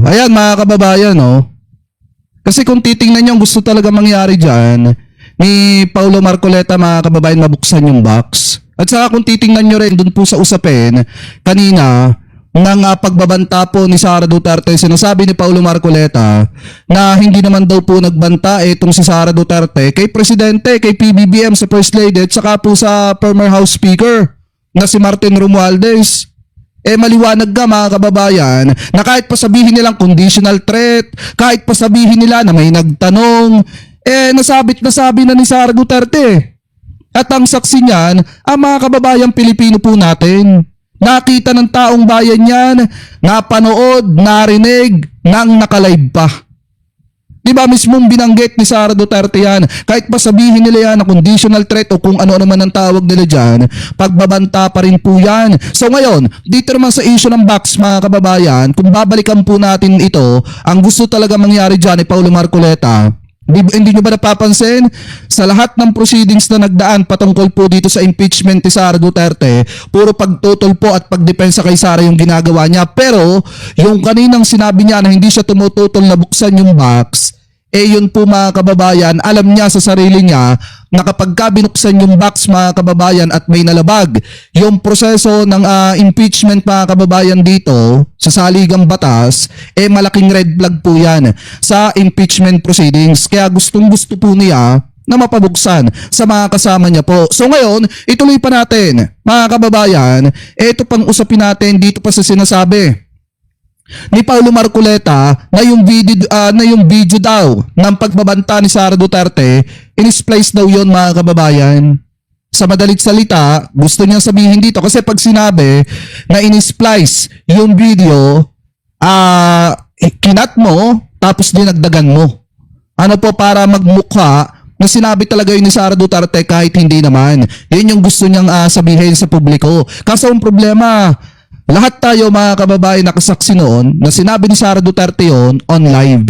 Ayan mga kababayan, no? Kasi kung titingnan nyo, ang gusto talaga mangyari dyan, ni Paulo Marcoleta, mga kababayan, mabuksan yung box. At saka kung titingnan nyo rin dun po sa usapin, kanina, ng pagbabanta po ni Sara Duterte, sinasabi ni Paulo Marcoleta na hindi naman daw po nagbanta itong si Sara Duterte kay Presidente, kay PBBM, sa First Lady, at saka po sa former House Speaker na si Martin Romualdez. Maliwanag ka mga kababayan na kahit pa sabihin nilang conditional threat, kahit pa sabihin nila na may nagtanong, nasabi na ni Sara Duterte. At ang saksi niyan, ang mga kababayang Pilipino po natin. Nakita ng taong bayan yan, napanood, narinig, nang nakalive pa. Diba mismong binanggit ni Sara Duterte yan, kahit pa sabihin nila yan na conditional threat o kung ano naman ang tawag nila dyan, pagbabanta pa rin po yan. So ngayon, dito naman sa issue ng box mga kababayan, kung babalikan po natin ito, ang gusto talaga mangyari dyan ni Paulo Marcoleta, hindi nyo ba napapansin? Sa lahat ng proceedings na nagdaan patungkol po dito sa impeachment ni Sara Duterte, puro pagtutol po at pagdepensa kay Sara yung ginagawa niya. Pero yung kaninang sinabi niya na hindi siya tumututol na buksan yung box, yun po mga kababayan, alam niya sa sarili niya na kapag binuksan yung box mga kababayan at may nalabag yung proseso ng impeachment mga kababayan dito sa saligang batas, malaking red flag po yan sa impeachment proceedings. Kaya gustong gusto po niya na mapabuksan sa mga kasama niya po. So ngayon, ituloy pa natin mga kababayan, ito pang usapin natin dito pa sa sinasabi ni Paulo Marcoleta na yung video daw ng pagbabanta ni Sara Duterte, in-splice daw yon mga kababayan. Sa madalit salita, gusto niyang sabihin dito kasi pag sinabi na in-splice yung video, kinat mo tapos dinagdagan mo. Ano po, para magmukha na sinabi talaga yun ni Sara Duterte kahit hindi naman. Yun yung gusto niyang sabihin sa publiko. Kaso ang problema, lahat tayo mga kababayan nakasaksi noon na sinabi ni Sara Duterte yon on live.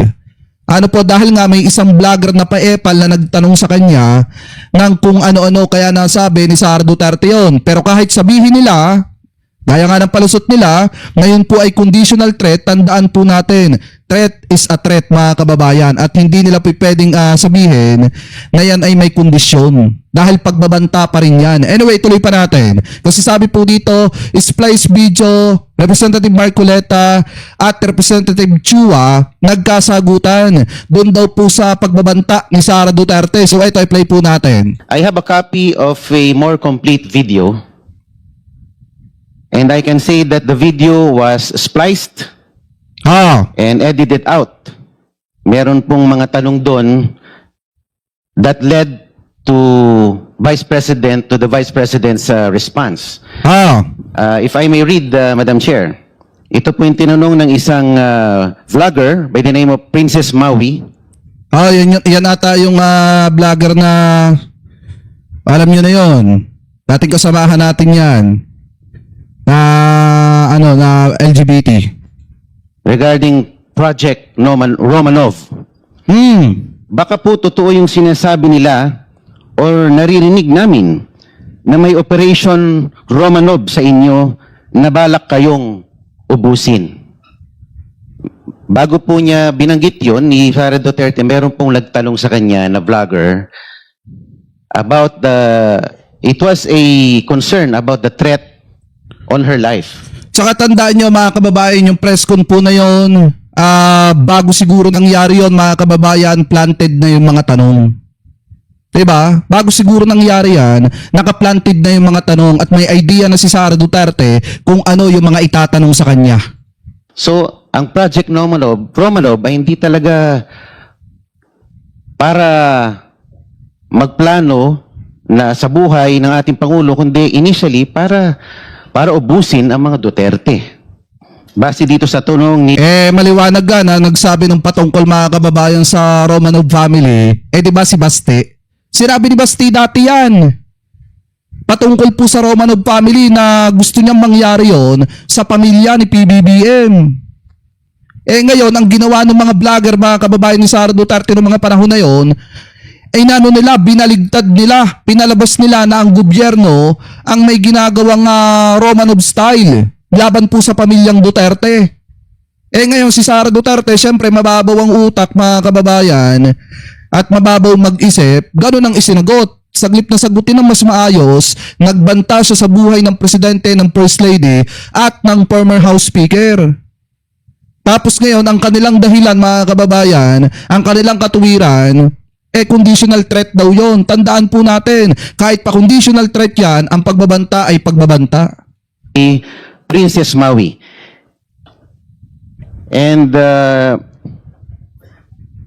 Ano po, dahil nga may isang vlogger na paepal na nagtanong sa kanya ng kung ano-ano kaya nasabi ni Sara Duterte yon. Pero kahit sabihin nila, gaya nga ng palusot nila, ngayon po ay conditional threat, tandaan po natin, threat is a threat mga kababayan at hindi nila pwedeng sabihin na yan ay may kondisyon dahil pagbabanta pa rin yan. Anyway, tuloy pa natin. Kasi sabi po dito, splice video, Representative Marcoleta at Representative Chua nagkasagutan doon daw po sa pagbabanta ni Sara Duterte. So ito, i-play po natin. I have a copy of a more complete video. And I can say that the video was spliced and edited out. Meron pong mga tanong doon that led to the Vice President's response. If I may read, Madam Chair, ito po yung tinanong ng isang vlogger by the name of Princess Maui. Yan ata yung vlogger na, alam nyo na yun, dating kasamahan natin yan. Na LGBT regarding Project Romanov. Baka po totoo yung sinasabi nila or naririnig namin na may Operation Romanov sa inyo na balak kayong ubusin. Bago po niya binanggit yon ni Sara Duterte, meron pong nagtanong sa kanya na vlogger about it was a concern about the threat on her life. Tsaka tandaan nyo mga kababayan, yung press con po na yun, bago siguro nangyari yun mga kababayan, planted na yung mga tanong. Diba? Bago siguro nangyari yan, nakaplanted na yung mga tanong at may idea na si Sara Duterte kung ano yung mga itatanong sa kanya. So, ang Project Romanov ay hindi talaga para magplano na sa buhay ng ating Pangulo, kundi initially para ubusin ang mga Duterte. Base dito sa tanong ni... maliwanag ka na nagsabi ng patungkol mga kababayan sa Romanov family. Di ba si Basti? Sinabi ni Basti dati yan. Patungkol po sa Romanov family na gusto niyang mangyari yon sa pamilya ni PBBM. Ngayon, ang ginawa ng mga vlogger, mga kababayan ni Sara Duterte noong mga panahon na yon, binaligtad nila, pinalabas nila na ang gobyerno ang may ginagawang Romanov style laban po sa pamilyang Duterte. Ngayon si Sara Duterte, syempre mababaw ang utak mga kababayan at mababaw mag-isip, ganun ang isinagot. Saglit na sagutin ng mas maayos, nagbanta siya sa buhay ng presidente, ng First Lady at ng former House Speaker. Tapos ngayon, ang kanilang dahilan mga kababayan, ang kanilang katuwiran, conditional threat daw yon. Tandaan po natin, kahit pa conditional threat yan, ang pagbabanta ay pagbabanta. Princess Maui. And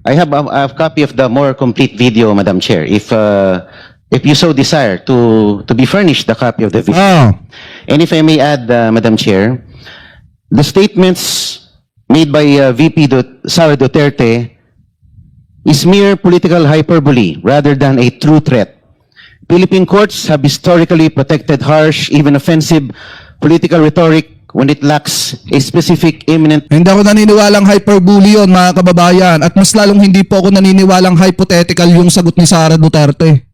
I have a copy of the more complete video, Madam Chair. If you so desire to be furnished the copy of the video. Ah. And if I may add, Madam Chair, the statements made by Sara Duterte is mere political hyperbole rather than a true threat. Philippine courts have historically protected harsh, even offensive political rhetoric when it lacks a specific imminent. Hindi ako naniniwalang hyperbole yun mga kababayan at mas lalong hindi po ako naniniwalang hypothetical yung sagot ni Sara Duterte.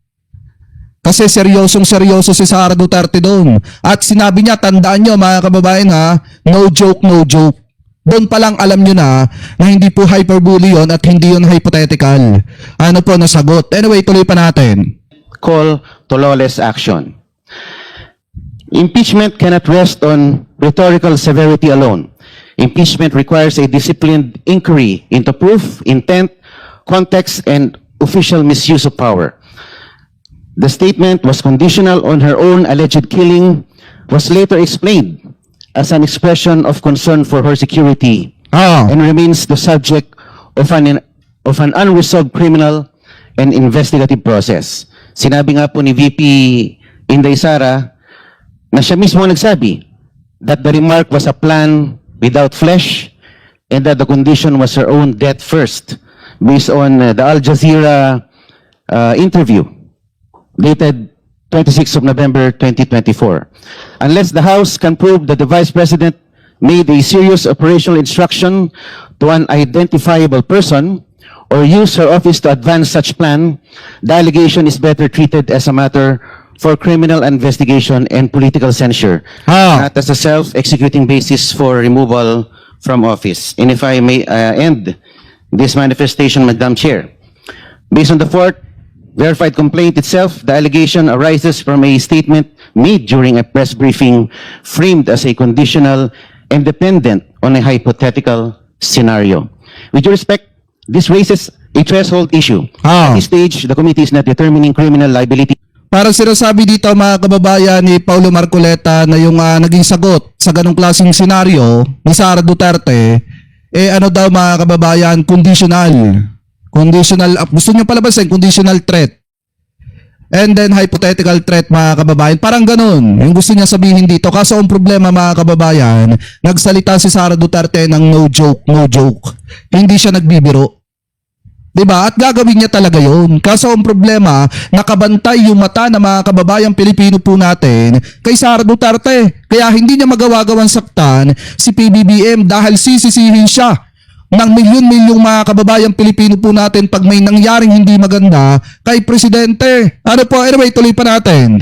Kasi seryoso si Sara Duterte doon. At sinabi niya, tandaan nyo mga kababayan ha, no joke, no joke. Doon pa lang alam nyo na hindi po hyperbole yun at hindi yun hypothetical. Ano po nasagot? Anyway, tuloy pa natin. Call to lawless action. Impeachment cannot rest on rhetorical severity alone. Impeachment requires a disciplined inquiry into proof, intent, context, and official misuse of power. The statement was conditional on her own alleged killing, was later explained as an expression of concern for her security, and remains the subject of an unresolved criminal and investigative process. Sinabi nga po ni VP Inday Sara na siya mismo ang nagsabi that the remark was a plan without flesh and that the condition was her own death first, based on the Al Jazeera interview dated 26 of November 2024. Unless the House can prove that the Vice President made a serious operational instruction to an identifiable person or used her office to advance such plan, the allegation is better treated as a matter for criminal investigation and political censure, not as a self-executing basis for removal from office. And if I may end this manifestation, Madam Chair, based on the fourth verified complaint itself, the allegation arises from a statement made during a press briefing framed as a conditional and dependent on a hypothetical scenario. With due respect, this raises a threshold issue. At this stage, the committee is not determining criminal liability. Parang sinasabi dito mga kababayan ni Paulo Marcoleta na yung naging sagot sa ganong klaseng senaryo ni Sara Duterte, ano daw mga kababayan, conditional. Conditional, gusto niya palabasin, conditional threat. And then hypothetical threat mga kababayan. Parang ganun, yung gusto niya sabihin dito. Kaso ang problema mga kababayan, nagsalita si Sara Duterte ng no joke, no joke. Hindi siya nagbibiro. Diba? At gagawin niya talaga yun. Kaso ang problema, nakabantay yung mata ng mga kababayang Pilipino po natin kay Sara Duterte. Kaya hindi niya magawa-gawang saktan si PBBM dahil sisisihin siya ng milyon-milyong mga kababayang Pilipino po natin pag may nangyaring hindi maganda kay Presidente. Ano po? Anyway, tuloy pa natin.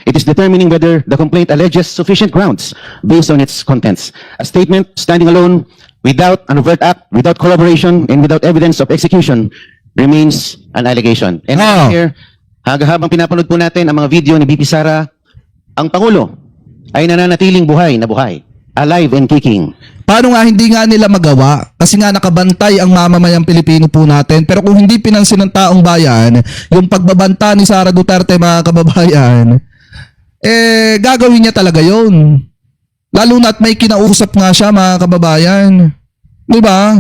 It is determining whether the complaint alleges sufficient grounds based on its contents. A statement standing alone without an overt act, without corroboration, and without evidence of execution remains an allegation. And here, habang pinapanood po natin ang mga video ni BP Sara, ang Pangulo ay nananatiling buhay na buhay, alive and kicking. Paano nga hindi nga nila magawa? Kasi nga nakabantay ang mamamayang Pilipino po natin. Pero kung hindi pinansin ng taong bayan, yung pagbabanta ni Sara Duterte mga kababayan, gagawin niya talaga yun. Lalo na't may kinausap nga siya mga kababayan. Diba?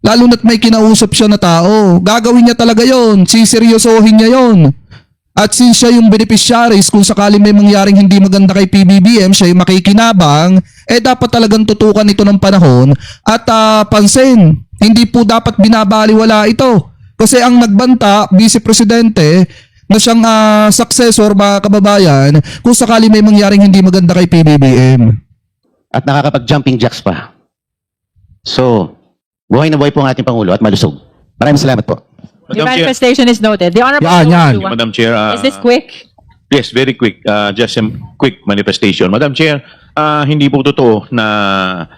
Lalo na't may kinausap siya na tao. Gagawin niya talaga yun. Siseryosohin niya yun. At since siya yung beneficiaries, kung sakali may mangyaring hindi maganda kay PBBM, siya yung makikinabang, dapat talagang tutukan ito ng panahon at pansin, hindi po dapat binabaliwala ito. Kasi ang nagbanta, Vice Presidente, na siyang successor mga kababayan, kung sakali may mangyaring hindi maganda kay PBBM. At nakakapag-jumping jacks pa. So, buhay na buhay po ang ating Pangulo at malusog. Maraming salamat po. The Madam Chair, manifestation is noted. The Honorable Yan. Joshua. Madam Chair, Is this quick? yes, very quick. Just a quick manifestation. Madam Chair, hindi po totoo na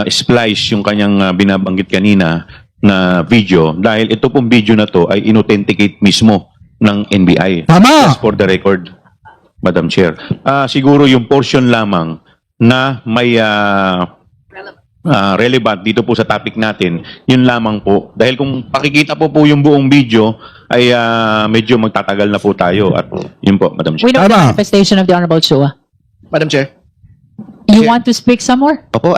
splice yung kanyang binabanggit kanina na video dahil ito pong video na to ay inauthenticate mismo ng NBI. Tama! Just for the record, Madam Chair. Siguro yung portion lamang na may relevant dito po sa topic natin, yun lamang po. Dahil kung pakikita po yung buong video, ay medyo magtatagal na po tayo. At yun po, Madam Chair. We know the Tama. manifestation of the Honorable Chua. Madam Chair. You Chair. want to speak some more? Opo,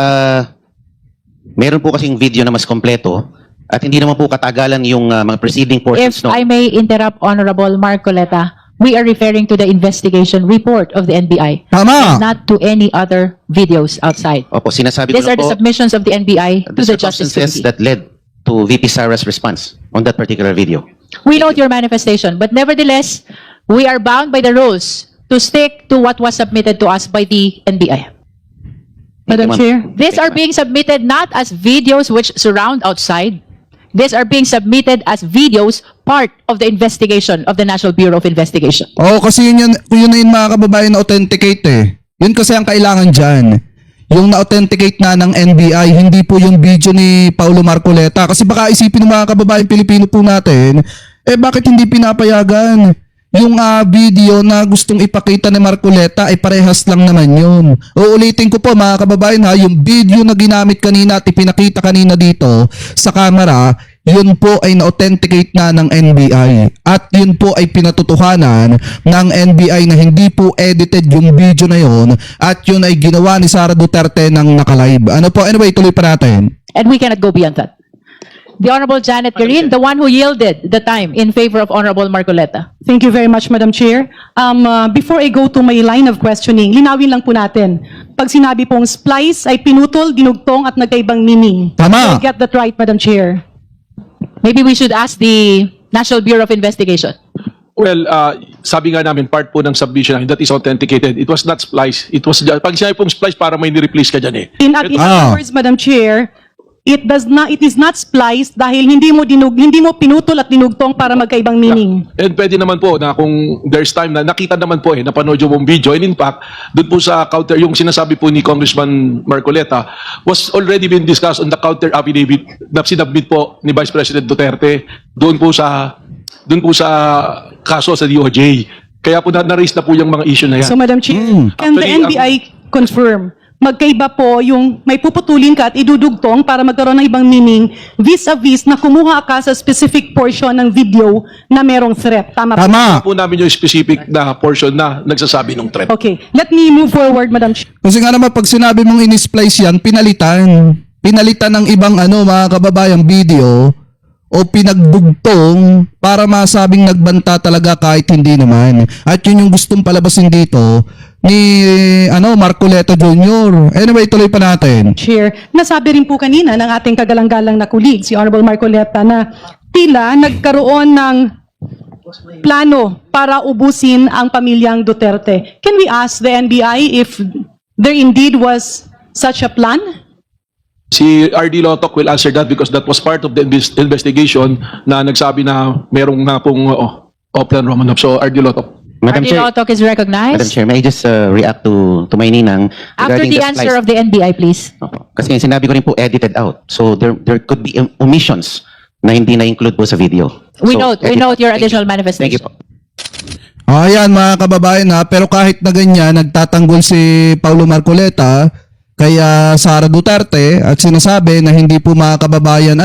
meron po kasing video na mas kompleto at hindi naman po katagalan yung mga preceding portions. If I may interrupt, Honorable Marcoleta, we are referring to the investigation report of the NBI, Tama! not to any other videos outside. Opo, sinasabi ko These na are the po submissions of the NBI to the Justice circumstances Committee. that led to VP Sara's response on that particular video. We note your manifestation, but nevertheless, we are bound by the rules to stick to what was submitted to us by the NBI. Madam Chair. These are being submitted not as videos which surround outside. These are being submitted as videos part of the investigation of the National Bureau of Investigation. Oo, kasi yun na yun mga kababayan na authenticate eh. Yun kasi ang kailangan dyan. Yung na-authenticate na ng NBI, hindi po yung video ni Paulo Marcoleta. Kasi baka isipin ng mga kababayan Pilipino po natin, bakit hindi pinapayagan? Yung video na gustong ipakita ni Marcoleta ay parehas lang naman yun. Uulitin ko po mga kababayan ha, yung video na ginamit kanina at ipinakita kanina dito sa camera, yun po ay na-authenticate na ng NBI. At yun po ay pinatutuhanan ng NBI na hindi po edited yung video na yun at yun ay ginawa ni Sara Duterte ng nakalive. Ano po? Anyway, tuloy pa natin. And we cannot go beyond that. The Honorable Janet Garin, the one who yielded the time in favor of Honorable Marcoleta. Thank you very much, Madam Chair. Before I go to my line of questioning, linawin lang po natin. Pag sinabi pong splice ay pinutol, dinugtong at nagkaibang meaning. Tama. Did I get that right, Madam Chair? Maybe we should ask the National Bureau of Investigation. Well, sabi nga namin, part po ng submission namin, that is authenticated. It was not splice. It was just, pag sinabi pong splice, para may ni-replace ka dyan eh. In Ah. other words, Madam Chair, it is not spliced dahil hindi mo pinutol at dinugtong para magkaibang meaning. And pwede naman po na kung there's time na nakita naman po napanood yung buong video. And in fact, doon po sa counter, yung sinasabi po ni Congressman Marcoleta was already been discussed on the counter affidavit na sinabmit po ni Vice President Duterte doon po sa kaso sa DOJ. Kaya po na-raise na po yung mga issue na yan. So, Madam Chair, can the Actually, NBI confirm magkaiba po yung may puputulin ka at idudugtong para magkaroon ng ibang meaning vis-a-vis na kumuha ka sa specific portion ng video na merong threat. Tama po? Tama. po namin yung specific na portion na nagsasabi ng threat. Okay. Let me move forward, Madam Chair. Kasi nga naman pag sinabi mong in-splice yan, pinalitan. Pinalitan ng ibang mga kababayang video o pinagdugtong para masabing nagbanta talaga kahit hindi naman. At yun yung gustong palabasin dito ni Marcoleta Jr. Anyway, tuloy pa natin. Chair, nasabi rin po kanina ng ating kagalang-galang na kulig, si Honorable Marcoleta, na tila nagkaroon ng plano para ubusin ang pamilyang Duterte. Can we ask the NBI if there indeed was such a plan? Si RD Lotok will answer that because that was part of the investigation na nagsabi na merong nga pong Oplan Romanov. So RD Lotok. Madam RD Chair, Lotok is recognized. Madam Chair, may I just react to my ninang After regarding the the answer splice? of the NBI, please. Opo. Kasi sinabi ko rin po edited out. So there could be omissions na hindi na-include po sa video. We So, note your thank you. additional Thank you manifestation. po. Ayan mga kababayan ha, pero kahit na ganyan, nagtatanggol si Paulo Marcoleta kaya Sara Duterte at sinasabi na hindi po mga kababayan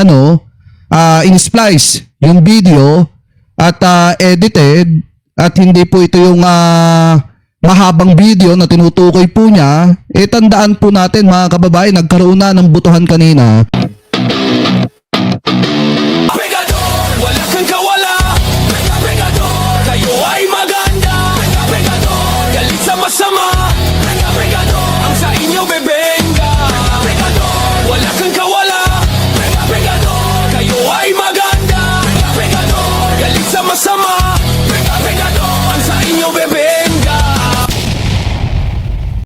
in-splice yung video at edited at hindi po ito yung mahabang video na tinutukoy po niya, tandaan po natin mga kababayan, nagkaroon na ng butuhan kanina.